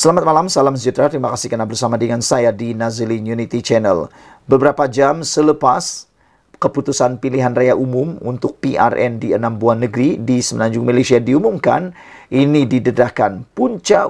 Selamat malam, salam sejahtera. Terima kasih kerana bersama dengan saya di Nazilin Unity Channel. Beberapa jam selepas keputusan pilihan raya umum untuk PRN di 6 buah negeri di Semenanjung Malaysia diumumkan, ini didedahkan punca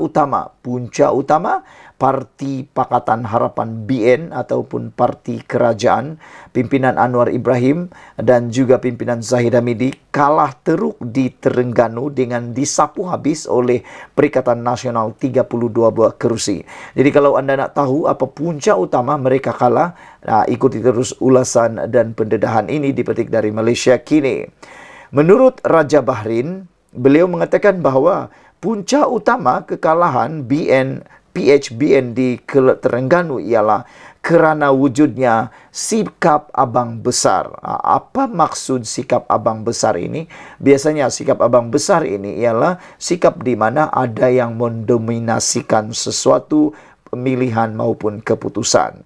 utama Parti Pakatan Harapan BN ataupun Parti Kerajaan pimpinan Anwar Ibrahim dan juga pimpinan Zahid Hamidi kalah teruk di Terengganu dengan disapu habis oleh Perikatan Nasional 32 buah kerusi. Jadi kalau anda nak tahu apa punca utama mereka kalah, ikuti terus ulasan dan pendedahan ini dipetik dari Malaysia Kini. Menurut Raja Bahrain, beliau mengatakan bahawa punca utama kekalahan PHBN di Terengganu ialah kerana wujudnya sikap abang besar. Apa maksud sikap abang besar ini? Biasanya sikap abang besar ini ialah sikap di mana ada yang mendominasikan sesuatu pemilihan maupun keputusan.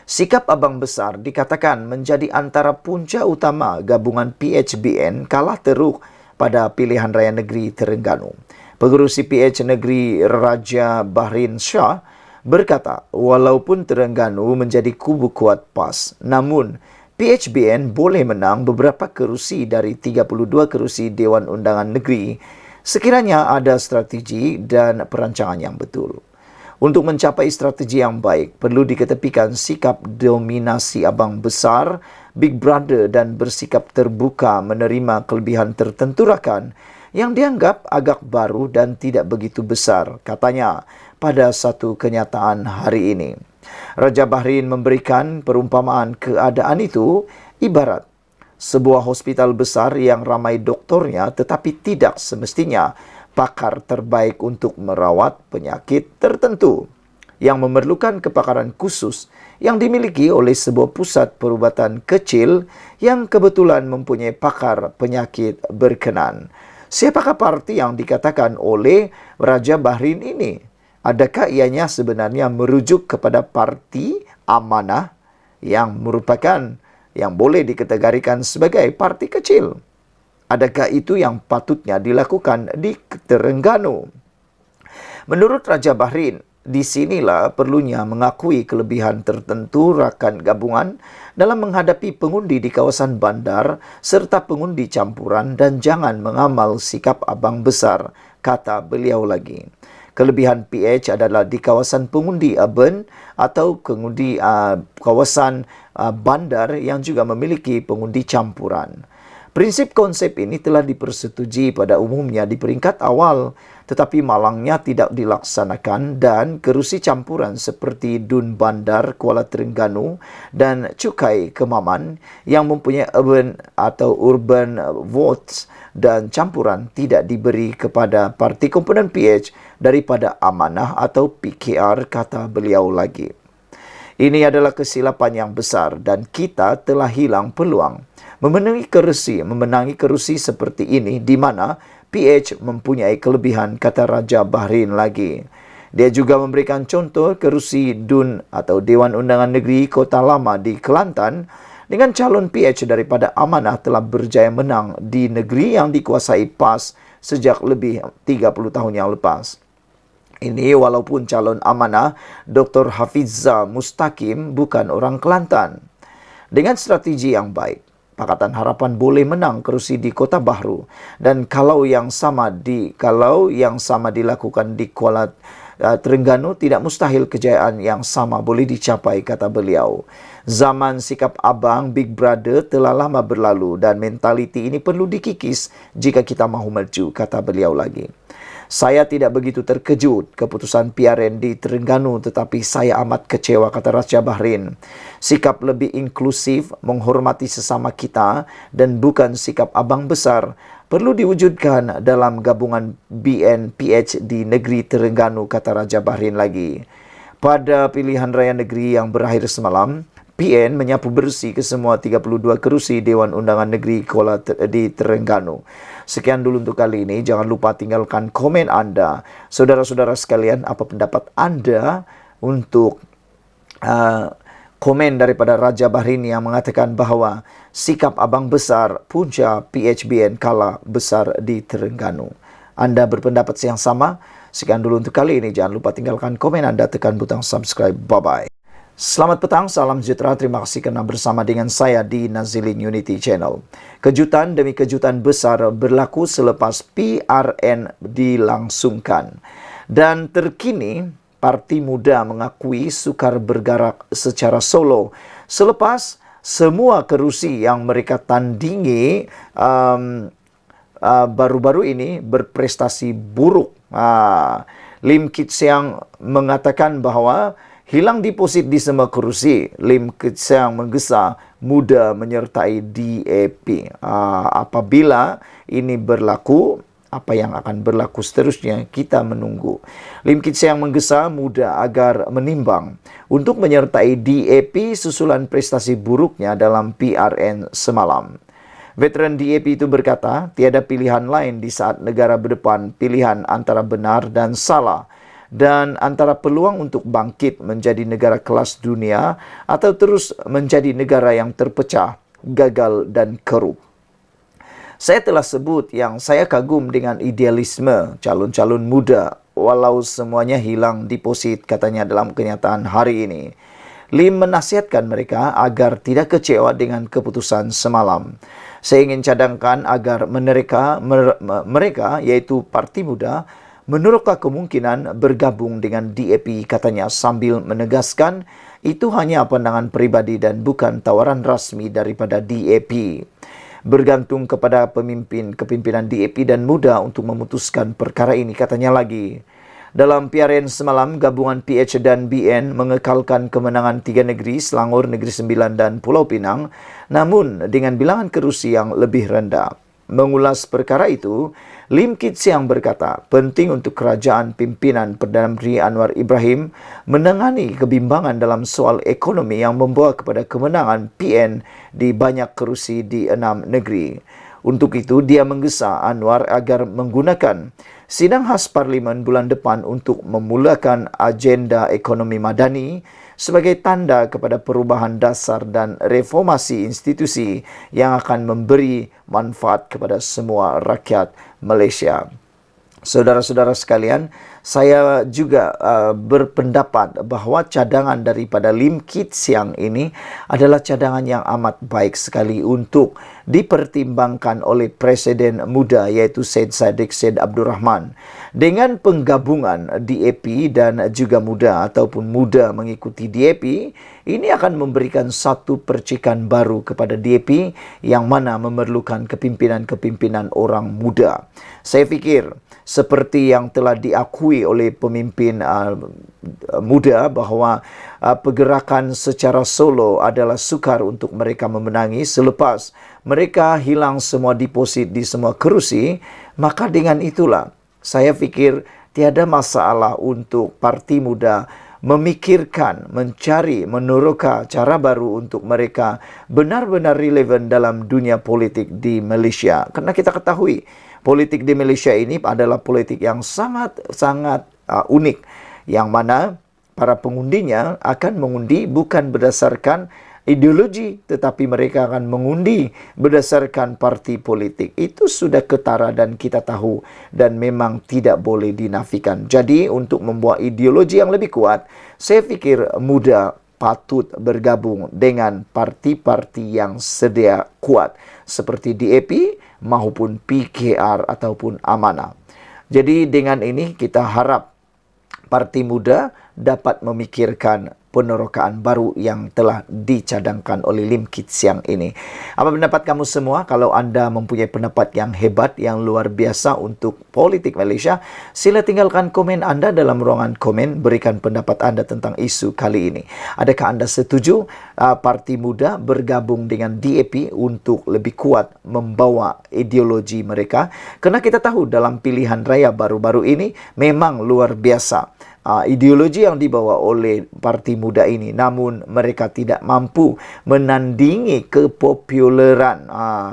Sikap abang besar dikatakan menjadi antara punca utama gabungan PHBN kalah teruk pada pilihan raya negeri Terengganu. Pengerusi PH Negeri Raja Bahrain Shah berkata, walaupun Terengganu menjadi kubu kuat PAS, namun PHBN boleh menang beberapa kerusi dari 32 kerusi Dewan Undangan Negeri sekiranya ada strategi dan perancangan yang betul. Untuk mencapai strategi yang baik, perlu diketepikan sikap dominasi abang besar, Big Brother dan bersikap terbuka menerima kelebihan tertentu rakan yang dianggap agak baru dan tidak begitu besar, katanya pada satu kenyataan hari ini. Raja Bahrain memberikan perumpamaan keadaan itu ibarat sebuah hospital besar yang ramai doktornya tetapi tidak semestinya pakar terbaik untuk merawat penyakit tertentu yang memerlukan kepakaran khusus yang dimiliki oleh sebuah pusat perubatan kecil yang kebetulan mempunyai pakar penyakit berkenan. Siapakah parti yang dikatakan oleh Raja Bahrain ini? Adakah ianya sebenarnya merujuk kepada Parti Amanah yang merupakan yang boleh dikategorikan sebagai parti kecil? Adakah itu yang patutnya dilakukan di Terengganu? Menurut Raja Bahrain, di sinilah perlunya mengakui kelebihan tertentu rakan gabungan dalam menghadapi pengundi di kawasan bandar serta pengundi campuran dan jangan mengamal sikap abang besar, kata beliau lagi. Kelebihan PH adalah di kawasan pengundi urban atau pengundi kawasan bandar yang juga memiliki pengundi campuran. Prinsip konsep ini telah dipersetujui pada umumnya di peringkat awal, tetapi malangnya tidak dilaksanakan dan kerusi campuran seperti Dun Bandar Kuala Terengganu dan Cukai Kemaman yang mempunyai urban atau urban votes dan campuran tidak diberi kepada parti komponen PH daripada Amanah atau PKR, kata beliau lagi. Ini adalah kesilapan yang besar dan kita telah hilang peluang memenangi kerusi seperti ini di mana PH mempunyai kelebihan, kata Raja Bahrain lagi. Dia juga memberikan contoh kerusi Dun atau Dewan Undangan Negeri Kota Lama di Kelantan dengan calon PH daripada Amanah telah berjaya menang di negeri yang dikuasai PAS sejak lebih 30 tahun yang lepas. Ini walaupun calon Amanah Dr. Hafizah Mustaqim bukan orang Kelantan. Dengan strategi yang baik, Pakatan Harapan boleh menang kerusi di Kota Bahru dan kalau yang sama dilakukan di Kuala Terengganu tidak mustahil kejayaan yang sama boleh dicapai, kata beliau. Zaman sikap abang Big Brother telah lama berlalu dan mentaliti ini perlu dikikis jika kita mahu maju, kata beliau lagi. Saya tidak begitu terkejut keputusan PRN di Terengganu tetapi saya amat kecewa, kata Raja Bahrain. Sikap lebih inklusif, menghormati sesama kita dan bukan sikap abang besar perlu diwujudkan dalam gabungan BNPH di negeri Terengganu, kata Raja Bahrain lagi. Pada pilihan raya negeri yang berakhir semalam, PN menyapu bersih ke semua 32 kerusi Dewan Undangan Negeri di Terengganu. Sekian dulu untuk kali ini. Jangan lupa tinggalkan komen anda. Saudara-saudara sekalian, apa pendapat anda untuk komen daripada Raja Bahrain yang mengatakan bahawa sikap abang besar punca PHBN kalah besar di Terengganu? Anda berpendapat yang sama? Sekian dulu untuk kali ini. Jangan lupa tinggalkan komen Anda, tekan butang subscribe. Bye-bye. Selamat petang, salam sejahtera. Terima kasih kerana bersama dengan saya di Nazilin Unity Channel. Kejutan demi kejutan besar berlaku selepas PRN dilangsungkan. Dan terkini, Parti Muda mengakui sukar bergerak secara solo selepas semua kerusi yang mereka tandingi baru-baru ini berprestasi buruk. Lim Kit Siang mengatakan bahawa hilang deposit di semua kerusi. Lim Kit Siang menggesa Muda menyertai DAP. Apabila ini berlaku, apa yang akan berlaku seterusnya, kita menunggu. Lim Kit Siang menggesa Muda agar menimbang untuk menyertai DAP susulan prestasi buruknya dalam PRN semalam. Veteran DAP itu berkata, tiada pilihan lain di saat negara berdepan pilihan antara benar dan salah, dan antara peluang untuk bangkit menjadi negara kelas dunia atau terus menjadi negara yang terpecah, gagal dan keruh. Saya telah sebut yang saya kagum dengan idealisme calon-calon muda walau semuanya hilang deposit, katanya dalam kenyataan hari ini. Lim menasihatkan mereka agar tidak kecewa dengan keputusan semalam. Saya ingin cadangkan agar mereka yaitu Parti Muda meneroka kemungkinan bergabung dengan DAP, katanya sambil menegaskan itu hanya pandangan peribadi dan bukan tawaran rasmi daripada DAP. Bergantung kepada kepimpinan DAP dan Muda untuk memutuskan perkara ini, katanya lagi. Dalam PRN semalam, gabungan PH dan BN mengekalkan kemenangan 3 negeri, Selangor, Negeri Sembilan dan Pulau Pinang, namun dengan bilangan kerusi yang lebih rendah. Mengulas perkara itu, Lim Kit Siang berkata, penting untuk kerajaan pimpinan Perdana Menteri Anwar Ibrahim menangani kebimbangan dalam soal ekonomi yang membawa kepada kemenangan PN di banyak kerusi di 6 negeri. Untuk itu, dia menggesa Anwar agar menggunakan sidang khas Parlimen bulan depan untuk memulakan agenda ekonomi madani sebagai tanda kepada perubahan dasar dan reformasi institusi yang akan memberi manfaat kepada semua rakyat Malaysia. Saudara-saudara sekalian, saya juga berpendapat bahawa cadangan daripada Lim Kit Siang ini adalah cadangan yang amat baik sekali untuk dipertimbangkan oleh Presiden Muda iaitu Syed Saddiq Syed Abdul Rahman. Dengan penggabungan DAP dan juga Muda ataupun Muda mengikuti DAP, ini akan memberikan satu percikan baru kepada DAP yang mana memerlukan kepimpinan-kepimpinan orang muda. Saya fikir seperti yang telah diakui oleh pemimpin muda bahawa pergerakan secara solo adalah sukar untuk mereka memenangi selepas mereka hilang semua deposit di semua kerusi. Maka dengan itulah saya fikir tiada masalah untuk Parti Muda memikirkan, mencari, meneroka cara baru untuk mereka benar-benar relevan dalam dunia politik di Malaysia. Karena kita ketahui politik di Malaysia ini adalah politik yang sangat unik, yang mana para pengundinya akan mengundi bukan berdasarkan ideologi, tetapi mereka akan mengundi berdasarkan parti politik. Itu sudah ketara dan kita tahu dan memang tidak boleh dinafikan. Jadi untuk membuat ideologi yang lebih kuat, saya fikir Muda patut bergabung dengan parti-parti yang sedia kuat seperti DAP maupun PKR ataupun Amanah. Jadi dengan ini kita harap Parti Muda dapat memikirkan penerokaan baru yang telah dicadangkan oleh Lim Kit Siang ini. Apa pendapat kamu semua? Kalau anda mempunyai pendapat yang hebat, yang luar biasa untuk politik Malaysia, sila tinggalkan komen anda dalam ruangan komen, berikan pendapat anda tentang isu kali ini. Adakah anda setuju Parti Muda bergabung dengan DAP untuk lebih kuat membawa ideologi mereka? Kerana kita tahu dalam pilihan raya baru-baru ini memang luar biasa ideologi yang dibawa oleh Parti Muda ini, namun mereka tidak mampu menandingi kepopularan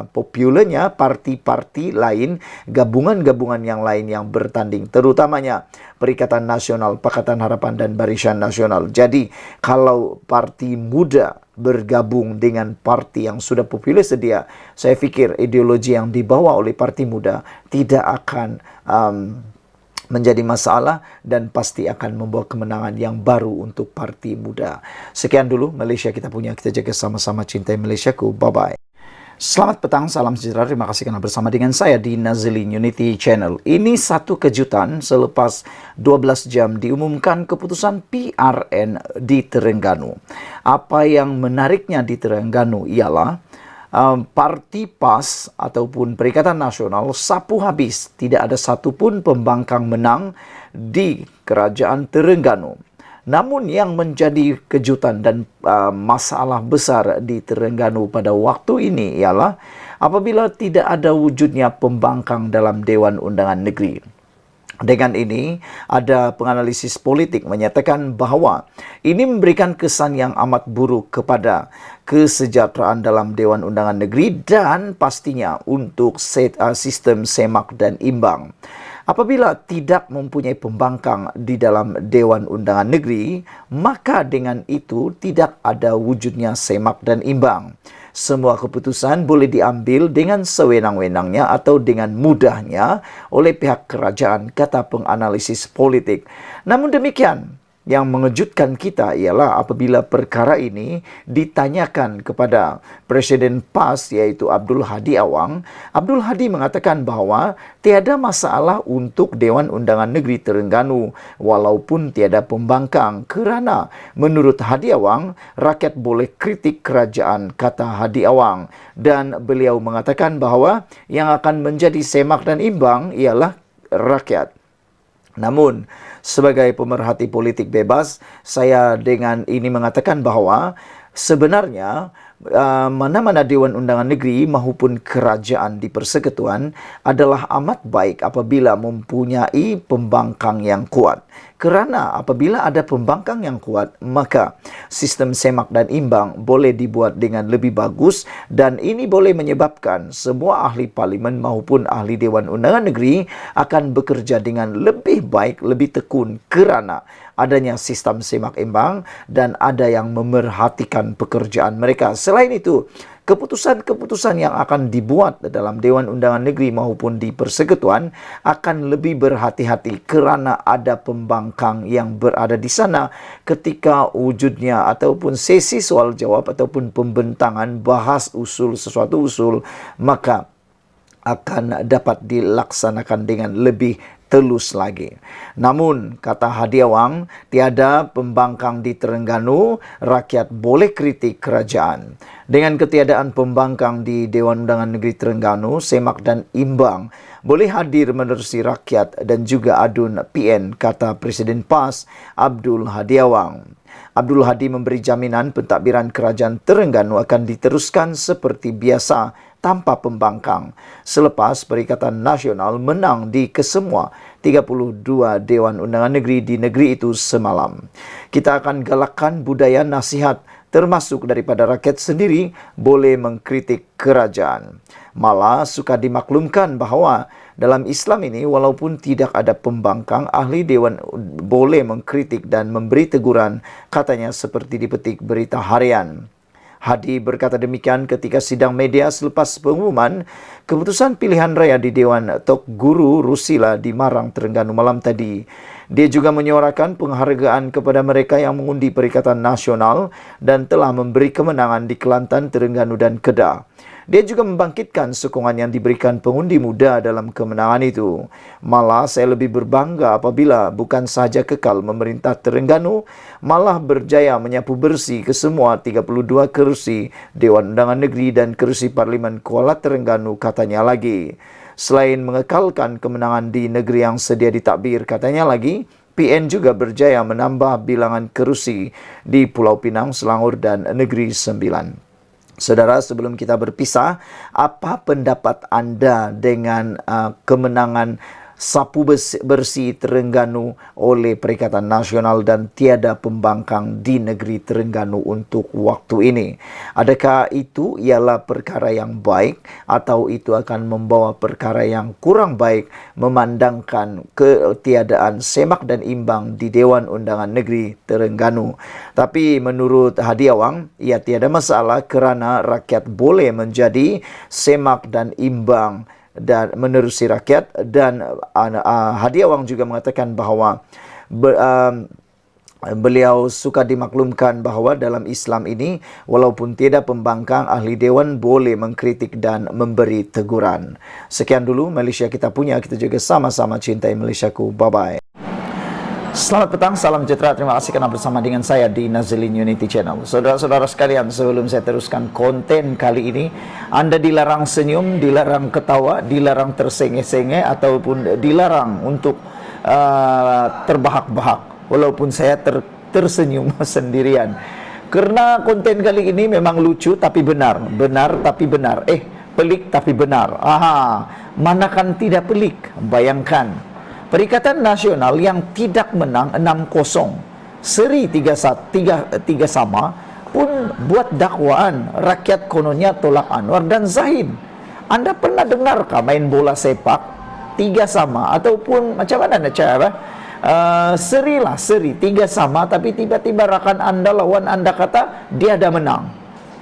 popularnya parti-parti lain, gabungan-gabungan yang lain yang bertanding, terutamanya Perikatan Nasional, Pakatan Harapan dan Barisan Nasional. Jadi kalau Parti Muda bergabung dengan parti yang sudah popular sedia, saya fikir ideologi yang dibawa oleh Parti Muda tidak akan menjadi masalah dan pasti akan membawa kemenangan yang baru untuk Parti Muda. Sekian dulu Malaysia kita punya, kita jaga sama-sama, cintai Malaysiaku. Bye-bye. Selamat petang, salam sejahtera. Terima kasih karena bersama dengan saya di Nazilin Unity Channel. Ini satu kejutan selepas 12 jam diumumkan keputusan PRN di Terengganu. Apa yang menariknya di Terengganu ialah Parti PAS ataupun Perikatan Nasional sapu habis. Tidak ada satupun pembangkang menang di Kerajaan Terengganu. Namun yang menjadi kejutan dan masalah besar di Terengganu pada waktu ini ialah apabila tidak ada wujudnya pembangkang dalam Dewan Undangan Negeri. Dengan ini, ada penganalisis politik menyatakan bahawa ini memberikan kesan yang amat buruk kepada kesejahteraan dalam Dewan Undangan Negeri dan pastinya untuk sistem semak dan imbang. Apabila tidak mempunyai pembangkang di dalam Dewan Undangan Negeri, maka dengan itu tidak ada wujudnya semak dan imbang. Semua keputusan boleh diambil dengan sewenang-wenangnya atau dengan mudahnya oleh pihak kerajaan, kata penganalisis politik. Namun demikian, yang mengejutkan kita ialah apabila perkara ini ditanyakan kepada Presiden PAS iaitu Abdul Hadi Awang. Abdul Hadi mengatakan bahawa tiada masalah untuk Dewan Undangan Negeri Terengganu walaupun tiada pembangkang kerana menurut Hadi Awang rakyat boleh kritik kerajaan, kata Hadi Awang, dan beliau mengatakan bahawa yang akan menjadi semak dan imbang ialah rakyat. Namun, sebagai pemerhati politik bebas, saya dengan ini mengatakan bahawa sebenarnya mana-mana Dewan Undangan Negeri maupun kerajaan di Persekutuan adalah amat baik apabila mempunyai pembangkang yang kuat. Kerana apabila ada pembangkang yang kuat, maka sistem semak dan imbang boleh dibuat dengan lebih bagus dan ini boleh menyebabkan semua ahli parlimen maupun ahli Dewan Undangan Negeri akan bekerja dengan lebih baik, lebih tekun kerana adanya sistem semak imbang dan ada yang memerhatikan pekerjaan mereka. Selain itu, keputusan-keputusan yang akan dibuat dalam Dewan Undangan Negeri maupun di Persekutuan akan lebih berhati-hati kerana ada pembangkang yang berada di sana ketika wujudnya ataupun sesi soal jawab ataupun pembentangan bahas usul sesuatu usul, maka akan dapat dilaksanakan dengan lebih telus lagi. Namun, kata Hadi Awang, tiada pembangkang di Terengganu, rakyat boleh kritik kerajaan. Dengan ketiadaan pembangkang di Dewan Undangan Negeri Terengganu, semak dan imbang boleh hadir menerusi rakyat dan juga adun PN, kata Presiden PAS Abdul Hadi Awang. Abdul Hadi memberi jaminan pentadbiran kerajaan Terengganu akan diteruskan seperti biasa tanpa pembangkang selepas Perikatan Nasional menang di kesemua 32 Dewan Undangan Negeri di negeri itu semalam. Kita akan galakkan budaya nasihat termasuk daripada rakyat sendiri boleh mengkritik kerajaan. Malah suka dimaklumkan bahawa dalam Islam ini walaupun tidak ada pembangkang, ahli dewan boleh mengkritik dan memberi teguran, katanya seperti dipetik Berita Harian. Hadi berkata demikian ketika sidang media selepas pengumuman keputusan pilihan raya di Dewan Tok Guru Rusila di Marang, Terengganu malam tadi. Dia juga menyuarakan penghargaan kepada mereka yang mengundi Perikatan Nasional dan telah memberi kemenangan di Kelantan, Terengganu dan Kedah. Dia juga membangkitkan sokongan yang diberikan pengundi muda dalam kemenangan itu. Malah saya lebih berbangga apabila bukan sahaja kekal memerintah Terengganu, malah berjaya menyapu bersih kesemua 32 kerusi Dewan Undangan Negeri dan kerusi Parlimen Kuala Terengganu, katanya lagi. Selain mengekalkan kemenangan di negeri yang sedia ditadbir, katanya lagi, PN juga berjaya menambah bilangan kerusi di Pulau Pinang, Selangor dan Negeri Sembilan. Saudara, sebelum kita berpisah, apa pendapat anda dengan kemenangan sapu bersih Terengganu oleh Perikatan Nasional dan tiada pembangkang di negeri Terengganu untuk waktu ini? Adakah itu ialah perkara yang baik atau itu akan membawa perkara yang kurang baik memandangkan ketiadaan semak dan imbang di Dewan Undangan Negeri Terengganu? Tapi menurut Hadi Awang, ia tiada masalah kerana rakyat boleh menjadi semak dan imbang dan menerusi rakyat. Dan Hadi Awang juga mengatakan bahawa beliau suka dimaklumkan bahawa dalam Islam ini walaupun tidak pembangkang, ahli dewan boleh mengkritik dan memberi teguran. Sekian dulu Malaysia kita punya, kita juga sama-sama cintai Malaysiaku. Bye-bye. Selamat petang, salam sejahtera. Terima kasih kerana bersama dengan saya di Nazilin Unity Channel. Saudara-saudara sekalian, sebelum saya teruskan konten kali ini, anda dilarang senyum, dilarang ketawa, dilarang tersengih-sengih ataupun dilarang untuk terbahak-bahak. Walaupun saya tersenyum sendirian. Kerana konten kali ini memang lucu tapi benar. Benar tapi benar. Pelik tapi benar. Manakan tidak pelik? Bayangkan. Perikatan Nasional yang tidak menang 6-0, seri 3 sama, pun buat dakwaan rakyat kononnya tolak Anwar dan Zahid. Anda pernah dengarkah main bola sepak 3 sama ataupun macam mana nak cara? Seri 3 sama, tapi tiba-tiba rakan anda, lawan anda kata dia dah menang.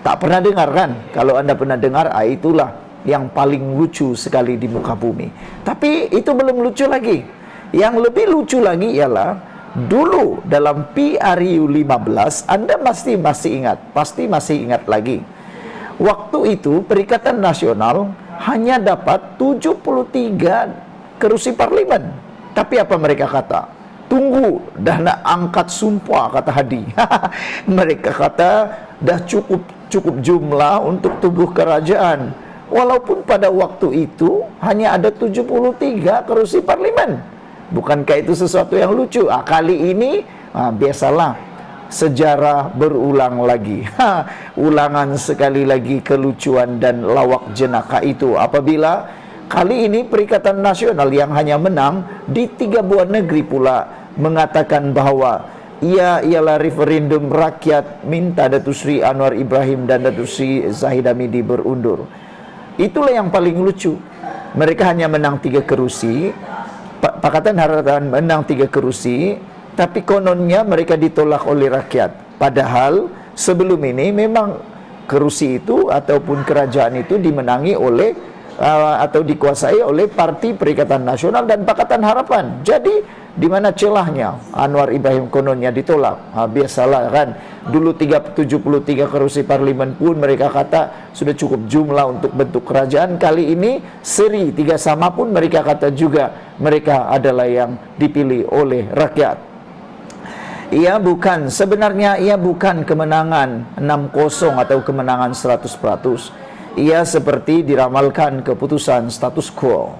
Tak pernah dengar kan? Kalau anda pernah dengar, itulah yang paling lucu sekali di muka bumi. Tapi itu belum lucu lagi. Yang lebih lucu lagi ialah dulu dalam PRU 15, anda pasti masih ingat lagi. Waktu itu Perikatan Nasional hanya dapat 73 kerusi parlimen. Tapi apa mereka kata? Tunggu, dah nak angkat sumpah, kata Hadi. Mereka kata dah cukup jumlah untuk tubuh kerajaan. Walaupun pada waktu itu hanya ada 73 kerusi parlimen. Bukankah itu sesuatu yang lucu? Kali ini biasalah, sejarah berulang lagi. Ulangan sekali lagi kelucuan dan lawak jenaka itu apabila kali ini Perikatan Nasional yang hanya menang di 3 buah negeri pula mengatakan bahawa ia ialah referendum rakyat minta Datuk Seri Anwar Ibrahim dan Datuk Seri Zahid Hamidi berundur. Itulah yang paling lucu. Mereka hanya menang 3 kerusi. Pakatan Harapan menang 3 kerusi, tapi kononnya mereka ditolak oleh rakyat. Padahal sebelum ini memang kerusi itu ataupun kerajaan itu dimenangi oleh atau dikuasai oleh Parti Perikatan Nasional dan Pakatan Harapan. Jadi di mana celahnya Anwar Ibrahim kononnya ditolak? Biasalah kan. Dulu 73 kerusi parlimen pun mereka kata sudah cukup jumlah untuk bentuk kerajaan. Kali ini seri 3 sama pun mereka kata juga mereka adalah yang dipilih oleh rakyat. Sebenarnya ia bukan kemenangan 6-0 atau kemenangan 100%. Ia seperti diramalkan keputusan status quo.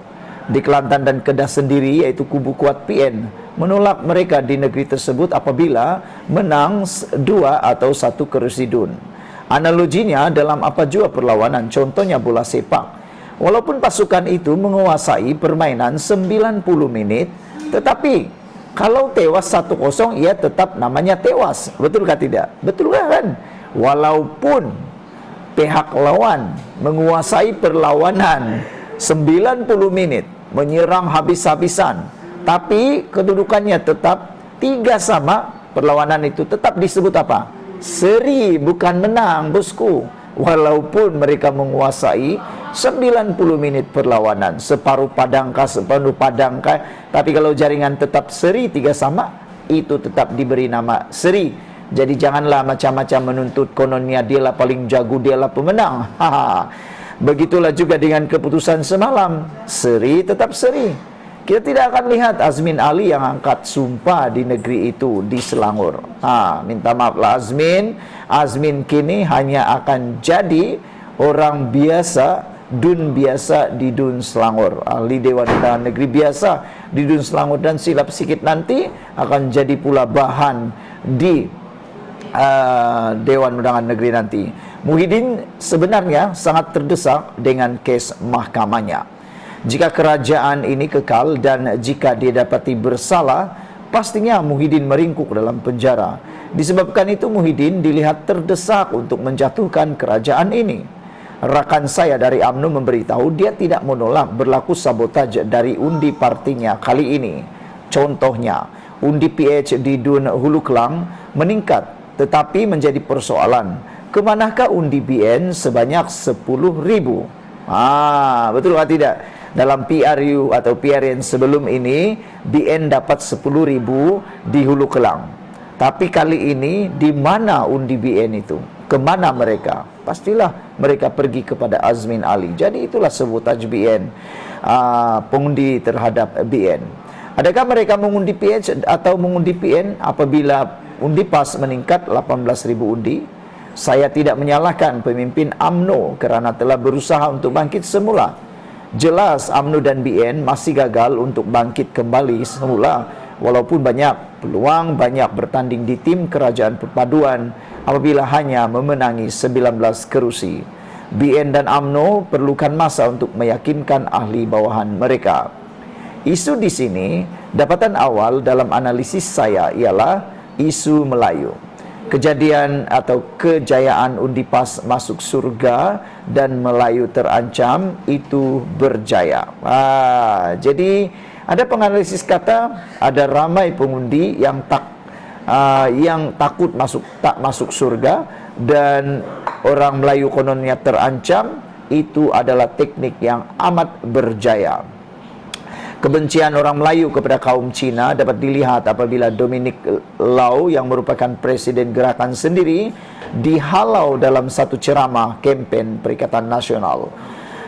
Di Kelantan dan Kedah sendiri, iaitu kubu kuat PN, menolak mereka di negeri tersebut apabila menang 2 atau 1 kerusi DUN. Analoginya dalam apa jua perlawanan, contohnya bola sepak. Walaupun pasukan itu menguasai permainan 90 menit, tetapi kalau tewas 1-0, ia tetap namanya tewas. Betulkah tidak? Betulkah kan? Walaupun pihak lawan menguasai perlawanan 90 menit, menyerang habis-habisan, tapi kedudukannya tetap 3 sama, perlawanan itu tetap disebut apa? Seri, bukan menang, bosku. Walaupun mereka menguasai 90 menit perlawanan, separuh padangkah, tapi kalau jaringan tetap seri 3 sama, itu tetap diberi nama seri. Jadi janganlah macam-macam menuntut kononnya dialah paling jago, dialah pemenang. Begitulah juga dengan keputusan semalam. Seri tetap seri. Kita tidak akan lihat Azmin Ali yang angkat sumpah di negeri itu, di Selangor. Minta maaflah Azmin. Azmin kini hanya akan jadi orang biasa, DUN biasa di DUN Selangor. Ahli Dewan Undangan Negeri biasa di DUN Selangor, dan silap sikit nanti akan jadi pula bahan di Dewan Undangan Negeri nanti. Muhyiddin sebenarnya sangat terdesak dengan kes mahkamahnya. Jika kerajaan ini kekal dan jika dia dapati bersalah, pastinya Muhyiddin meringkuk dalam penjara. Disebabkan itu Muhyiddin dilihat terdesak untuk menjatuhkan kerajaan ini. Rakan saya dari UMNO memberitahu dia tidak menolak berlaku sabotaj dari undi partinya kali ini. Contohnya, undi PH di DUN Hulu Kelang meningkat, tetapi menjadi persoalan, kemanakah undi BN sebanyak 10,000? Betul atau tidak? Dalam PRU atau PRN sebelum ini, BN dapat 10.000 di Hulu Kelang. Tapi kali ini, di mana undi BN itu? Kemana mereka? Pastilah mereka pergi kepada Azmin Ali. Jadi itulah sebutan BN, pengundi terhadap BN. Adakah mereka mengundi PH atau mengundi PN apabila undi PAS meningkat 18.000 undi? Saya tidak menyalahkan pemimpin UMNO kerana telah berusaha untuk bangkit semula. Jelas UMNO dan BN masih gagal untuk bangkit kembali semula, walaupun banyak peluang, banyak bertanding di tim kerajaan perpaduan apabila hanya memenangi 19 kerusi. BN dan UMNO perlukan masa untuk meyakinkan ahli bawahan mereka. Isu di sini, dapatan awal dalam analisis saya ialah isu Melayu. Kejadian atau kejayaan undi PAS masuk surga dan Melayu terancam itu berjaya. Jadi ada penganalisis kata ada ramai pengundi yang takut tak masuk surga dan orang Melayu kononnya terancam. Itu adalah teknik yang amat berjaya. Kebencian orang Melayu kepada kaum Cina dapat dilihat apabila Dominic Lau yang merupakan presiden gerakan sendiri dihalau dalam satu ceramah kempen Perikatan Nasional.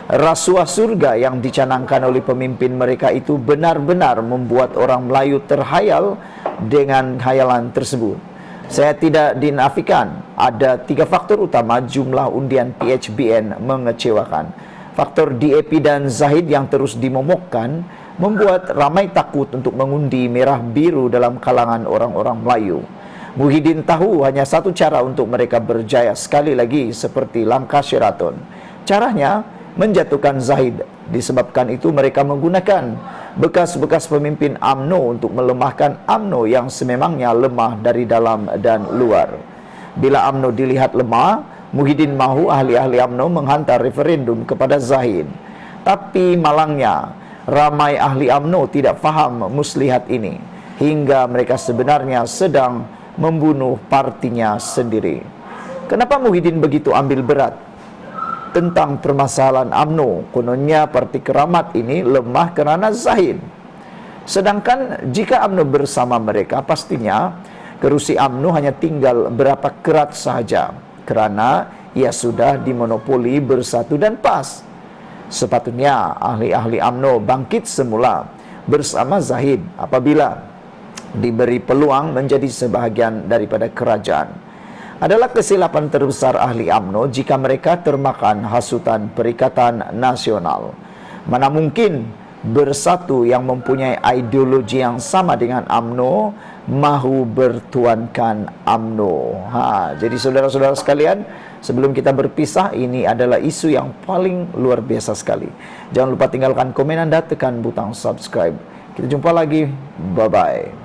Rasuah surga yang dicanangkan oleh pemimpin mereka itu benar-benar membuat orang Melayu terhayal dengan khayalan tersebut. Saya tidak dinafikan ada 3 faktor utama jumlah undian PHBN mengecewakan. Faktor DAP dan Zahid yang terus dimomokkan membuat ramai takut untuk mengundi merah biru dalam kalangan orang-orang Melayu. Muhyiddin tahu hanya satu cara untuk mereka berjaya sekali lagi seperti langkah Sheraton. Caranya menjatuhkan Zahid. Disebabkan itu mereka menggunakan bekas-bekas pemimpin UMNO untuk melemahkan UMNO yang sememangnya lemah dari dalam dan luar. Bila UMNO dilihat lemah, Muhyiddin mahu ahli-ahli UMNO menghantar referendum kepada Zahid. Tapi malangnya, ramai ahli UMNO tidak faham muslihat ini, hingga mereka sebenarnya sedang membunuh partinya sendiri. Kenapa Muhyiddin begitu ambil berat tentang permasalahan UMNO? Kononnya parti keramat ini lemah kerana Zahid. Sedangkan jika UMNO bersama mereka, pastinya kerusi UMNO hanya tinggal berapa kerat sahaja, kerana ia sudah dimonopoli Bersatu dan PAS. Sepatutnya ahli-ahli UMNO bangkit semula bersama Zahid apabila diberi peluang menjadi sebahagian daripada kerajaan. Adalah kesilapan terbesar ahli UMNO jika mereka termakan hasutan Perikatan Nasional. Mana mungkin Bersatu yang mempunyai ideologi yang sama dengan UMNO mahu bertuankan UMNO. Jadi saudara-saudara sekalian, sebelum kita berpisah, ini adalah isu yang paling luar biasa sekali. Jangan lupa tinggalkan komen Anda, tekan butang subscribe. Kita jumpa lagi. Bye-bye.